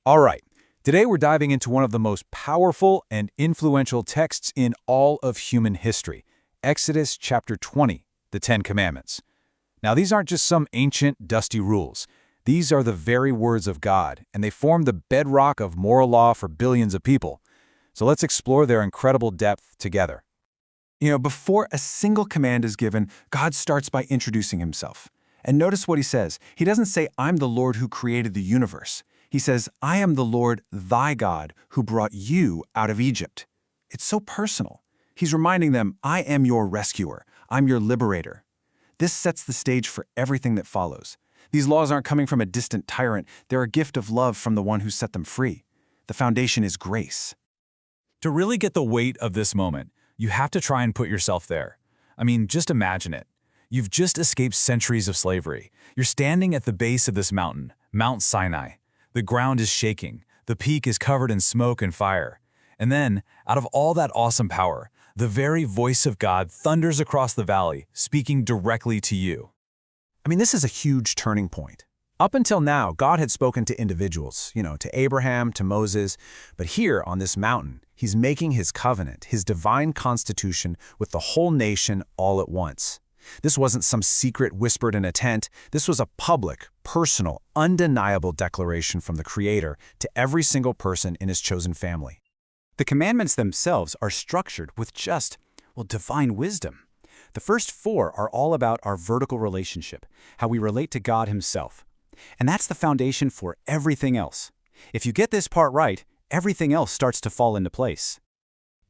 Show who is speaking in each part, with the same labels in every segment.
Speaker 1: All right, today we're diving into one of the most powerful and influential texts in all of human history, Exodus chapter 20, the Ten Commandments. Now, these aren't just some ancient, dusty rules. These are the very words of God, and they form the bedrock of moral law for billions of people. So let's explore their incredible depth together.
Speaker 2: Before a single command is given, God starts by introducing himself. And notice what he says. He doesn't say, I'm the Lord who created the universe. He says, I am the Lord, thy God, who brought you out of Egypt. It's so personal. He's reminding them, I am your rescuer. I'm your liberator. This sets the stage for everything that follows. These laws aren't coming from a distant tyrant. They're a gift of love from the one who set them free. The foundation is grace.
Speaker 1: To really get the weight of this moment, you have to try and put yourself there. Just imagine it. You've just escaped centuries of slavery. You're standing at the base of this mountain, Mount Sinai. The ground is shaking. The peak is covered in smoke and fire. And then, out of all that awesome power, the very voice of God thunders across the valley, speaking directly to you.
Speaker 3: This is a huge turning point. Up until now, God had spoken to individuals, to Abraham, to Moses, but here on this mountain, he's making his covenant, his divine constitution with the whole nation all at once. This wasn't some secret whispered in a tent. This was a public, personal, undeniable declaration from the Creator to every single person in his chosen family.
Speaker 4: The commandments themselves are structured with divine wisdom. The first 4 are all about our vertical relationship, how we relate to God himself. And that's the foundation for everything else. If you get this part right, everything else starts to fall into place.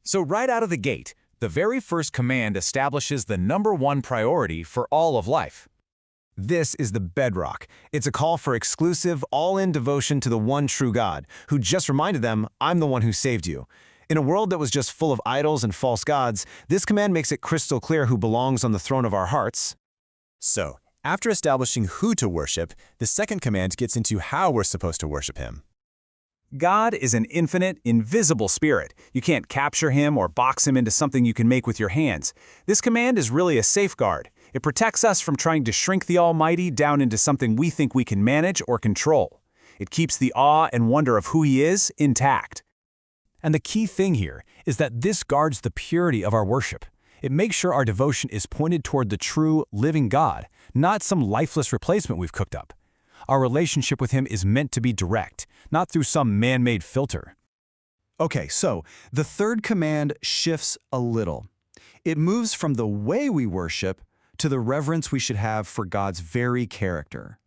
Speaker 1: So right out of the gate, the very first command establishes the #1 priority for all of life.
Speaker 3: This is the bedrock. It's a call for exclusive, all-in devotion to the one true God, who just reminded them, I'm the one who saved you. In a world that was just full of idols and false gods, this command makes it crystal clear who belongs on the throne of our hearts.
Speaker 5: So, after establishing who to worship, the second command gets into how we're supposed to worship him.
Speaker 1: God is an infinite, invisible spirit. You can't capture him or box him into something you can make with your hands. This command is really a safeguard. It protects us from trying to shrink the Almighty down into something we think we can manage or control. It keeps the awe and wonder of who he is intact.
Speaker 3: And the key thing here is that this guards the purity of our worship. It makes sure our devotion is pointed toward the true, living God, not some lifeless replacement we've cooked up. Our relationship with him is meant to be direct, not through some man-made filter.
Speaker 2: Okay, so the third command shifts a little. It moves from the way we worship to the reverence we should have for God's very character.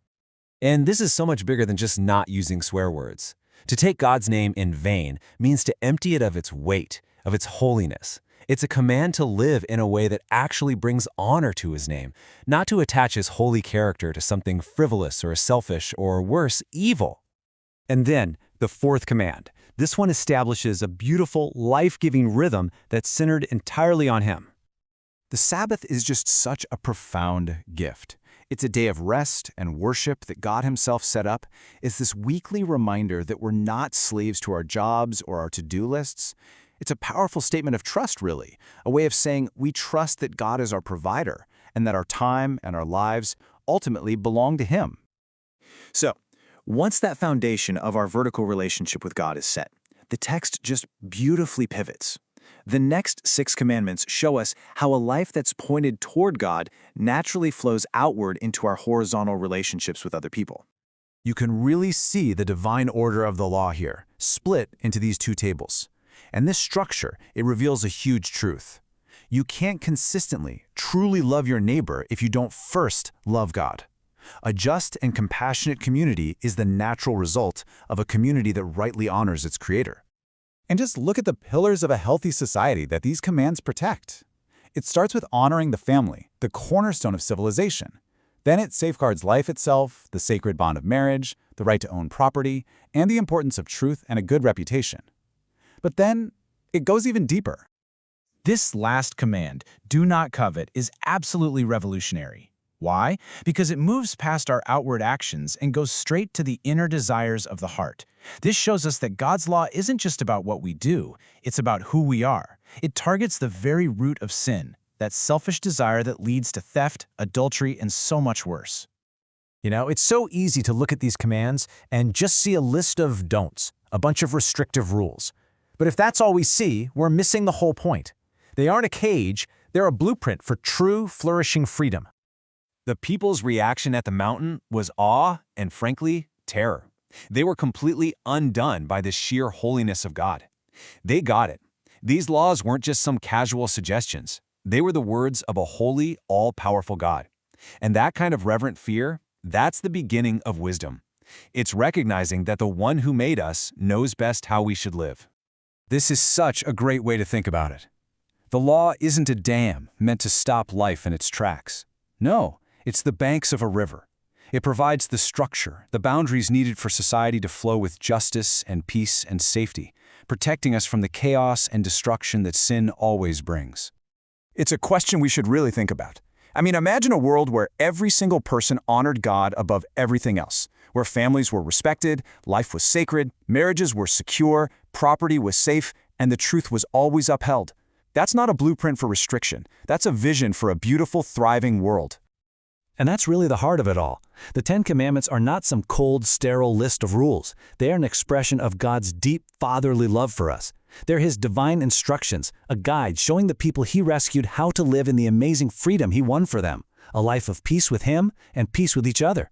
Speaker 5: And this is so much bigger than just not using swear words. To take God's name in vain means to empty it of its weight, of its holiness. It's a command to live in a way that actually brings honor to his name, not to attach his holy character to something frivolous or selfish or worse, evil.
Speaker 4: And then, the fourth command. This one establishes a beautiful, life-giving rhythm that's centered entirely on him.
Speaker 3: The Sabbath is just such a profound gift. It's a day of rest and worship that God himself set up. It's this weekly reminder that we're not slaves to our jobs or our to-do lists. It's a powerful statement of trust, really, a way of saying we trust that God is our provider and that our time and our lives ultimately belong to him. So, once that foundation of our vertical relationship with God is set, the text just beautifully pivots. The next 6 commandments show us how a life that's pointed toward God naturally flows outward into our horizontal relationships with other people. You can really see the divine order of the law here, split into these 2 tables. And this structure, it reveals a huge truth. You can't consistently, truly love your neighbor if you don't first love God. A just and compassionate community is the natural result of a community that rightly honors its creator.
Speaker 6: And just look at the pillars of a healthy society that these commands protect. It starts with honoring the family, the cornerstone of civilization. Then it safeguards life itself, the sacred bond of marriage, the right to own property, and the importance of truth and a good reputation. But then, it goes even deeper.
Speaker 7: This last command, do not covet, is absolutely revolutionary. Why? Because it moves past our outward actions and goes straight to the inner desires of the heart. This shows us that God's law isn't just about what we do, it's about who we are. It targets the very root of sin, that selfish desire that leads to theft, adultery, and so much worse.
Speaker 4: You know, it's so easy to look at these commands and just see a list of don'ts, a bunch of restrictive rules. But if that's all we see, we're missing the whole point. They aren't a cage, they're a blueprint for true, flourishing freedom.
Speaker 1: The people's reaction at the mountain was awe and, frankly, terror. They were completely undone by the sheer holiness of God. They got it. These laws weren't just some casual suggestions. They were the words of a holy, all-powerful God. And that kind of reverent fear, that's the beginning of wisdom. It's recognizing that the one who made us knows best how we should live.
Speaker 2: This is such a great way to think about it. The law isn't a dam meant to stop life in its tracks. No, it's the banks of a river. It provides the structure, the boundaries needed for society to flow with justice and peace and safety, protecting us from the chaos and destruction that sin always brings.
Speaker 6: It's a question we should really think about. I mean, imagine a world where every single person honored God above everything else, where families were respected, life was sacred, marriages were secure, property was safe, and the truth was always upheld. That's not a blueprint for restriction. That's a vision for a beautiful, thriving world.
Speaker 5: And that's really the heart of it all. The Ten Commandments are not some cold, sterile list of rules. They are an expression of God's deep, fatherly love for us. They're His divine instructions, a guide showing the people He rescued how to live in the amazing freedom He won for them, a life of peace with Him and peace with each other.